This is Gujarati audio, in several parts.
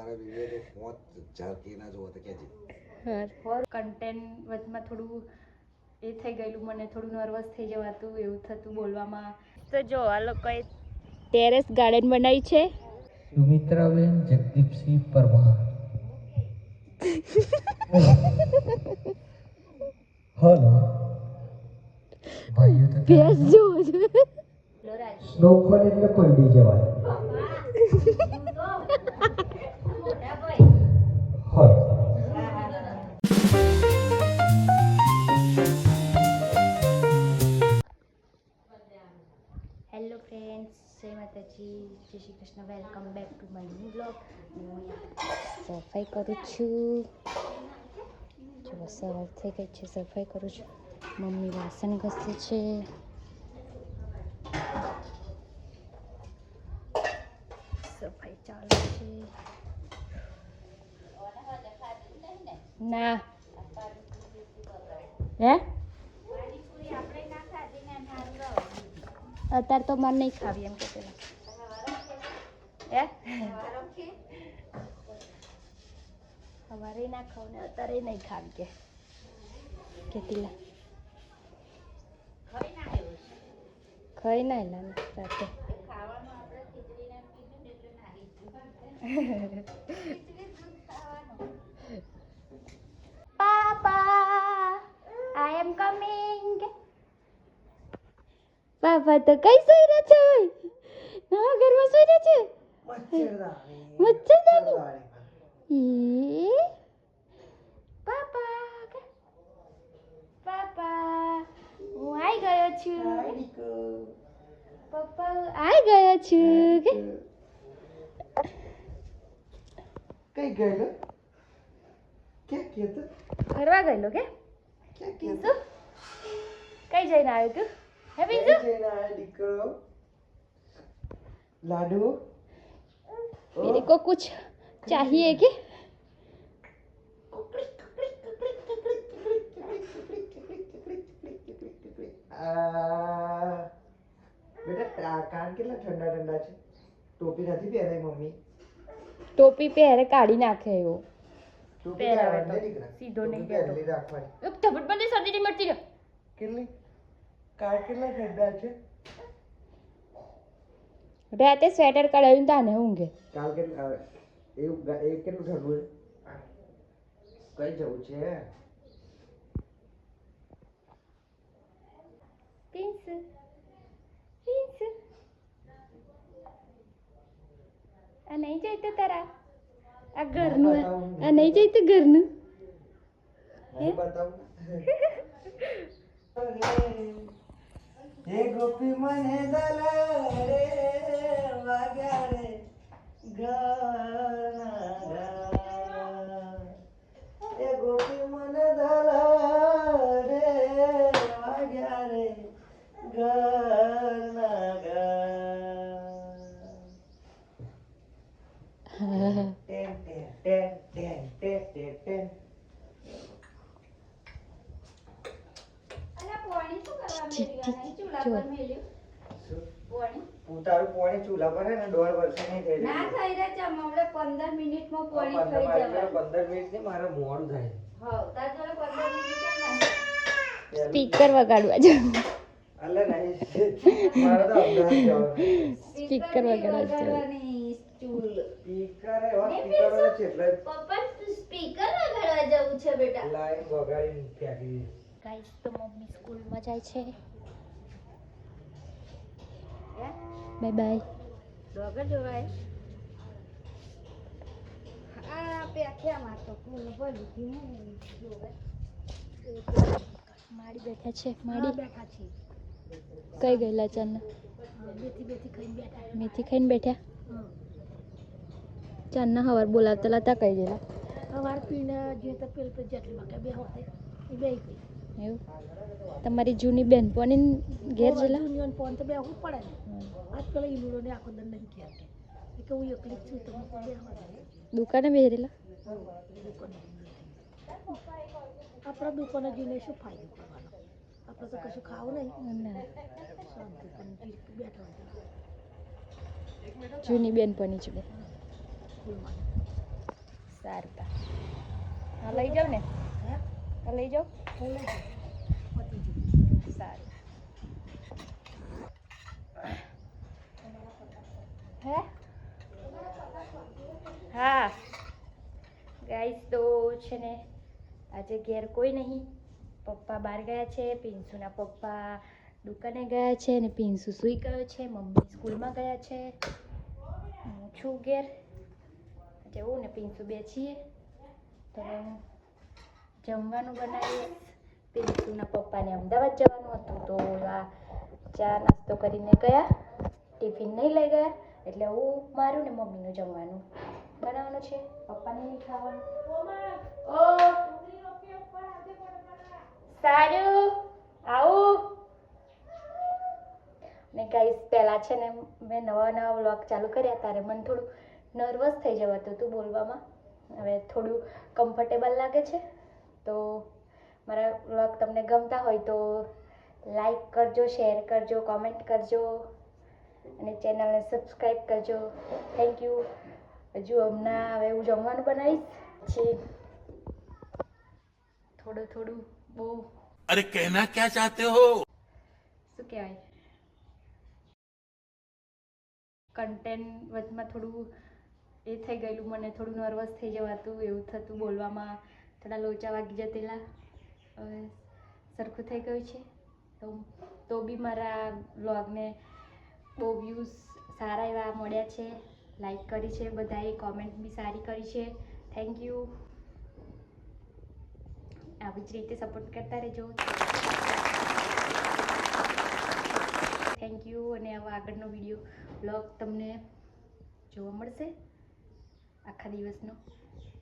મારા વિડિયો તો 5000 કે ના જોવો તો કેજે હા કન્ટેન્ટ વચમાં થોડું એ થઈ ગયેલું, મને થોડું નર્વસ થઈ જવાતું, એવું થતું બોલવામાં. તો જો આ લોકોએ ટેરેસ ગાર્ડન બનાવી છે. સુમિત્રાબેન જગદીપસિંહ પરમાર. હલો ભાઈઓ તો ભેંસ જોવો છો? સ્નોફોલ એટલે પલડી જવાય. હા હેલો ફ્રેન્ડ્સ, જય માતાજી, જય Shri Krishna. Welcome back to my new blog. હું સફાઈ કરું છું. જો સવાર થઈ ગઈ છે, સફાઈ કરું છું. મમ્મી વાસણ ઘસે છે. સફાઈ ચાલે છે. ના હે અત્યારે તો મને નહીં ખાવી એમ કે હે સવારે ના ખાવ ને અત્યારે નહીં ખાવી કે કેટલા ખાઈ ના એલા રાતે પાપા આઈ એમ કમિંગ. પાપા તો કઈ સોઈ રહ્યા છે? નવા ઘરમાં સોઈ રહ્યા છે. મચ્છરદાની. પાપા પાપા હું આવી ગયો છું. પપ્પા આવી ગયો છું. કઈ ગયેલો ક્યાં કહેતો ફરવા ગયેલો કે ક્યાં પીઝુ કઈ જઈને આવ્યો તું? હે પીઝુ દીકરો લાડુ मेरे को कुछ चाहिए कि બેટા કાન કેટલા ઠંડા ઠંડા છે. ટોપી નથી પહેરાઈ મમ્મી. ટોપી પહેરે કાઢી નાખે એવો ટોપી પહેરાવે કાઢ તો લે દીકરા. સીધો નહીં પહેરી જતો. રાખવાની. ધબટ બંધી શરદી નહીં મળતી રહ્યો. કેટલી કાન કેટલા ઠંડા છે. રાતે સ્વેટર કઢાવીને તાને ઊંઘે. કાલ કેટલા એવું એ કેટલું ઠંડુ છે. કઈ જવું છે? પ્રિન્સ પ્રિન્સ આ નહીં જાય તો તારા આ ઘરનું આ નહીં જાય તો ઘરનું નહીં બતાવું. હે ગોપી મને દલારે વાગ્યા રે ગાના હે ગોપી મને દલારે વાગ્યા રે ગાના ten ten ten ten ten ten ten. તારું પોણી ચૂલા પર હે ને 1.5 વર્ષ નહીં થઈ ના થઈ રહ્યા છે હમણે 15 મિનિટમાં પોણી થઈ જવાય. 15 મિનિટ ને મારે મોડું થાય. હા તાર જોડે 15 મિનિટ જ સ્પીકર વગાડવા જો અલે નહીં મારે તો અમદાવાદ જવાનું. સ્પીકર વગાડવાની ચૂલ સ્પીકર હે સ્પીકર છે એટલે પપ્પા સ્પીકર વગાડવા જવું છે બેટા. લાઈન વગાડીને ફેંકી. ગાઈસ તો મમ્મી સ્કૂલમાં જાય છે. Bye bye. ડોગર જોવાય આ પેખ્યામાં તો ફૂલ ભલી જોવાય. માડી બેઠા છે. માડી બેઠા છે. કઈ ગયેલા ચાંદના? મેથી ખાઈને બેઠા. ચાંદના હવાર બોલાવતા હતા કઈ ગયેલા? સવાર પીને જે તો પેલ પર જેટલી વાગે બે હોતે એ બે ગઈ. એવું તમારી જૂની બેનપણી ઘેર જેલા યુનિયન ફોન તો બે હું પડે ને આજકાલ ઈલુડો ને આખો દંડ નહીં ખેર કે હું એકલી જ છું તો હું બે દુકાને બેરેલા. આપણા દુકાને જઈને શું ફાયદો કરવાનો? આપણે તો કશું ખાવું નહીં. જૂની બેનપણી છે બે. સારું તા હા લઈ જાઓ ને હે હા લઈ જાઓ લઈ જાઓ પતી ગયું સારું હે હા ગાઈસ તો છે ને આજે ઘેર કોઈ નહીં પપ્પા બહાર ગયા છે પિન્સુના પપ્પા દુકાને ગયા છે અને પિન્સુ સૂઈ ગયો છે મમ્મી સ્કૂલમાં ગયા છે હું છું ઘેર આજે હું ને પિન્સુ બે છીએ તો જમવાનું બનાવીશ પિન્સુના પપ્પાને અમદાવાદ જવાનું હતું તો આ ચા નાસ્તો કરીને ગયા ટિફિન નહીં લઈ ગયા એટલે હું મારું ને મમ્મીનું જમવાનું બનાવવાનું છે પપ્પાને નહીં ખાવાનું ઓ સારું આવું ને ગાઈસ પહેલાં છે ને મેં નવા વ્લોગ ચાલુ કર્યા ત્યારે મને થોડું નર્વસ થઈ જવાતું હતું બોલવામાં હવે થોડું કમ્ફર્ટેબલ લાગે છે તો મારા વ્લોગ તમને ગમતા હોય તો લાઈક કરજો શેર કરજો કોમેન્ટ કરજો અને ચેનલને સબસ્ક્રાઈબ કરજો થેન્ક યુ હજુ હમણાં હવે હું જમવાનું બનાવીશ છે થોડું બહુ अरे कहना क्या चाहते हो શું કહેવાય કન્ટેન્ટ વચમાં થોડું એ થઈ ગયેલું મને થોડું નર્વસ થઈ જવાતું એવું થતું બોલવામાં થોડા લોચા વાગી જતેલા હવે સરખું થઈ ગયું છે તો બી મારા વ્લોગને બહુ વ્યૂઝ સારા એવા મળ્યા છે લાઈક કરી છે બધાએ કોમેન્ટ બી સારી કરી છે થેન્ક યુ આવી જ રીતે સપોર્ટ કરતા રહેજો થેન્ક યુ અને હવે આગળનો વિડીયો બ્લોગ તમને જોવા મળશે આખા દિવસનો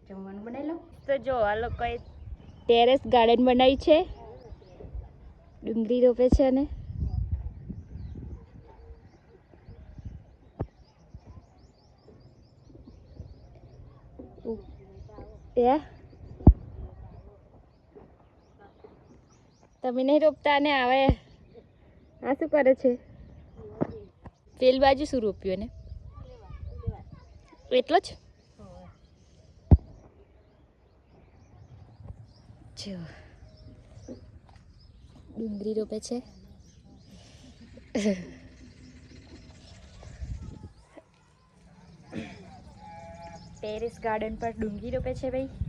જમવાનું બનાવી લો તો જો આ લોકોએ ટેરેસ ગાર્ડન બનાવી છે ડુંગળી રોપે છે અને તમે નહીં રોપતા ને આવે આ શું કરે છે પેલી બાજુ શું રોપ્યું ને એટલો જ જો ડુંગળી રોપે છે ટેરેસ ગાર્ડન પર ડુંગળી રોપે છે ભાઈ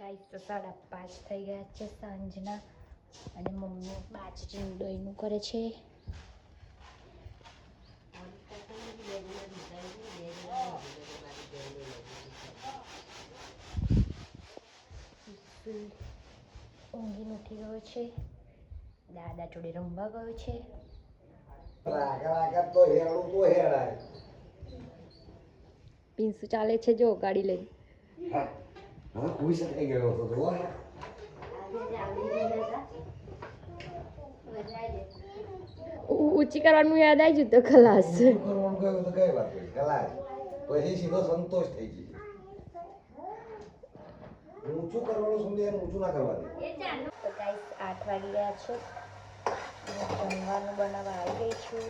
ગાઈસ તો 5:30 થઈ ગયા છે સાંજના અને મમ્મી બાજરીનું દહીંનું કરે છે ઊંઘીને ઉઠી ગયો છે દાદા જોડે રમવા ગયો છે પિન્સુ ચાલે છે જો ગાડી લઈને હા પૂછ થઈ ગયો હતો તો ઊંચી કરવાનું યાદ આવી ગયું તો ખલાસ કરવાનું ગયું તો કઈ વાત કરી કલાક પછી સીધો સંતોષ થઈ ગયો ઊંચું કરવાનું સમજે ઊંચું ના કરવાનું તો ગાઈસ 8 વાગી ગયા છે જમવાનું બનાવવા આવી ગઈ છું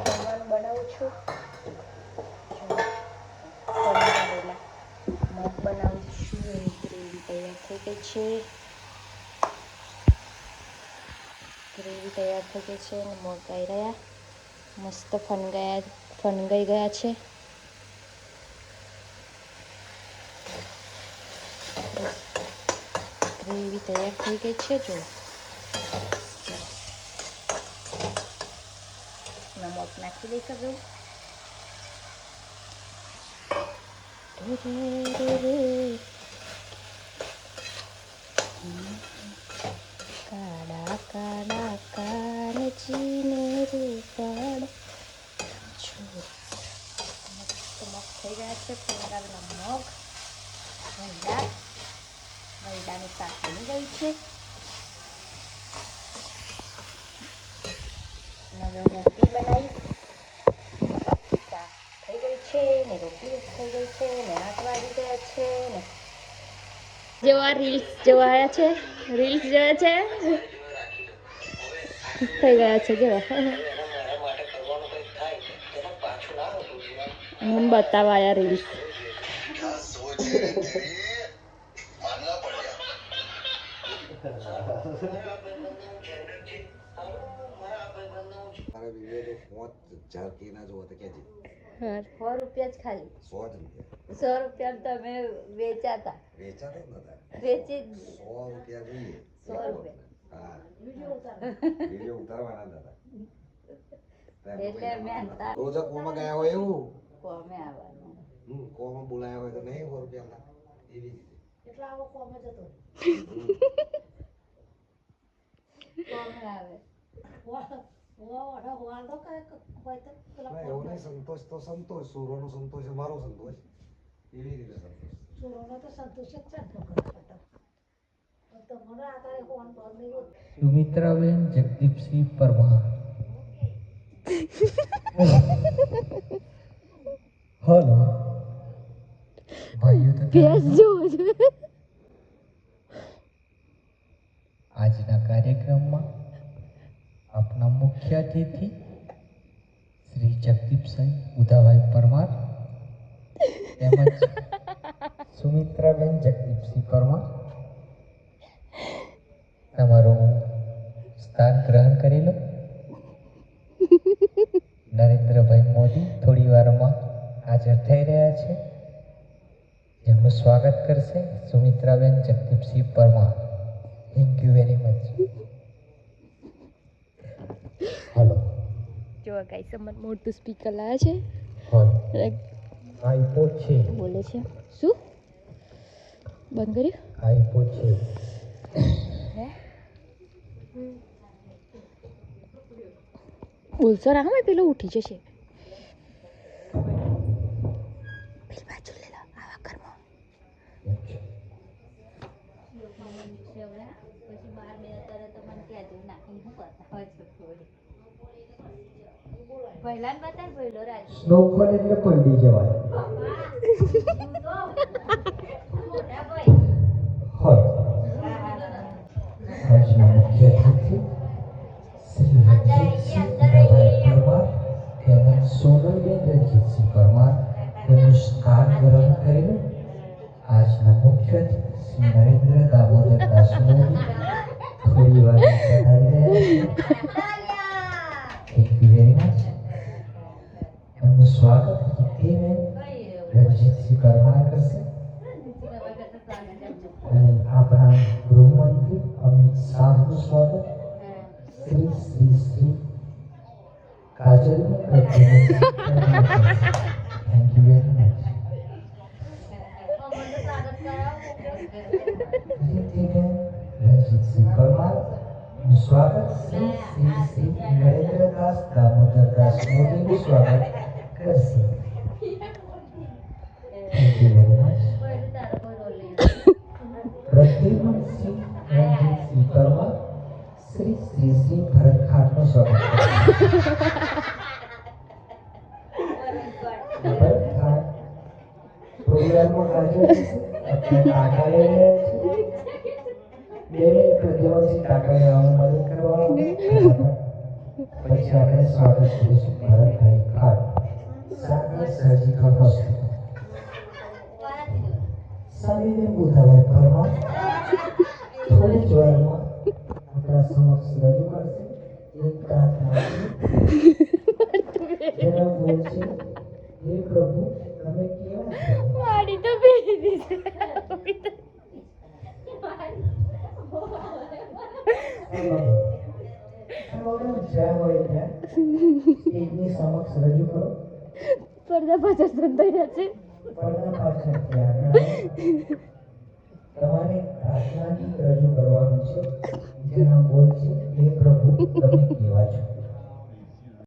જમવાનું બનાવું છું મગ બનાવું છું એની ગ્રેવી તૈયાર થઈ ગઈ છે ગ્રેવી તૈયાર થઈ ગઈ છે અને મગ આવી રહ્યા મસ્ત ફનગાઈ ગયા છે ગ્રેવી તૈયાર થઈ ગઈ છે જો નમક નાખી દઈશ હવે કાળા કાળા કાનજીને રૂપાડ છો મસ્ત મગ થઈ ગયા છે ફણગાવેલા મગ મૈદાનું શાક બની ગયું છે હવે રોટલી બનાવી શાક થઈ ગઈ છે ને રોટલી થઈ ગઈ છે ને 8 વાગી ગયા છે ને જેવા રીલ્સ જોવા આવ્યા છે રીલ્સ જોવે છે થઈ ગયા છે જેવા હું બતાવવા આયા રીલ્સ. મારા વિડીયો તો 5000 કે ના જોવો તો કેજે. 100 રૂપિયા જ ખાલી. 100 જ રૂપિયા 100 રૂપિયા તમે વેચાતા. વેચાતો જ નતા. વેચી 100 રૂપિયા જોઈએ. 100 રૂપિયા. હા, વિડીયો ઉતાર વિડીયો ઉતારવાના હતા. એટલે મેં રોજ કોમાં ગયા હોય એવું. કોમે આવવાનું. કોમાં બોલાયા હોય તો નહીં 100 રૂપિયા એવી રીતે. એટલે આવો કોમે જતો કોમે આવે. વાળો કઈ હોય તો પેલા ના, એવો નહીં. સંતોષ તો સંતોષ. સુરોનો સંતોષ એ મારો સંતોષ. એવી રીતે સંતોષ. સુરોનો તો સંતોષ જ છે ને છોકરા. તો મને આતા ફોન પર નહીં હોત. સુમિત્રાબેન જગદીપસિંહ પરમાર. હલો ભાઈઓ તથા આજના કાર્યક્રમમાં આપણા મુખ્ય અતિથિ શ્રી જગદીપસિંહ ઉદાભાઈ પરમાર તેમજ સુમિત્રાબેન જગદીપસિંહ પરમાર તમારું સ્થાન ગ્રહણ કરી લો. નરેન્દ્રભાઈ મોદી થોડી વારમાં હાજર થઈ રહ્યા છે, જેમનું સ્વાગત કરશે Sumitraben Jagdipsinh Parmar. Thank you very much. Hello જો ગાઈસ અમાર મોટું સ્પીકર લાયા છે. હલો લાઈક આઈપોડ છે. બોલે છે. શું બંધ કર્યું? આઈપોડ છે. હે બોલશો રામ પેલો ઉઠી જશે. પેલી બાજુ લે લો આવા ઘરમાં. પછી બાર બે અત્યારે તો મને ત્યાં જેવું નાખી શું કરતા હોય છે થોડી. પહેલા ને બતાવ પહેલો રાજ. સ્નોફોલ એટલે પલટી જવાય. મોટા ભાઈ હલો આજના મુખ્ય અતિથિ શ્રી રણજીતસિંહ ઉદાભાઈ પરમાર તેમજ સોનલબેન રણજીતસિંહ પરમાર તેમનું સ્થાન ગ્રહણ કરીને આજના મુખ્ય અતિથિ શ્રી નરેન્દ્ર દામોદર દાસ મોદી થોડી વાર પધારી રહ્યા છે. Thank you very much. એમનું સ્વાગત રિદ્ધિબેન રણજીતસિંહ પરમાર કરશે અને આપણા ગૃહમંત્રી અમિત શાહનું સ્વાગત શ્રી શ્રી શ્રી કાજલબેન રઘુવંશી પરમાર કરશે. Thank you very much. Riddhiben Ranjitsinh પરમારનું સ્વાગત શ્રી શ્રી શ્રી નરેન્દ્રદાસ દામોદરદાસ મોદીનું સ્વાગત કરશે. Thank you very much. Pradyumansinh Ranjitsinh Parmar Shri Shri Shri Bharat ખાનનું સ્વાગત કરશે. ભરત ખાન પ્રોગ્રામમાં હાજર રહેશે. આપણે ટાંકા લઈ રહ્યા છીએ. 2 મિનિટ પ્રદ્યુમનસિંહ ટાંકા લેવામાં મદદ કરવા આવે. પછી આપણે સ્વાગત કરીશું ભરતભાઈ ખાન, સાગર સર્જિકલ હોસ્પિટલ. સાલીબેન ઉદાભાઈ પરમાર થોડી જ વારમાં આપણા સમક્ષ રજૂ કરશે એક પ્રાર્થના જેના બોલ છે, હે પ્રભુ તમે કેવા છો? વાડી તો બેસી દીધી. જ્યાં હોય ત્યાં સ્ટેજની સમક્ષ રજૂ કરો. પડદા પાછળ સંતાઈ રહ્યા છે. પડદા પાછળથી આગળ આવો. તમારે પ્રાર્થના ગીત રજૂ કરવાનું છે જેના બોલ છે, હે પ્રભુ તમે કેવા છો?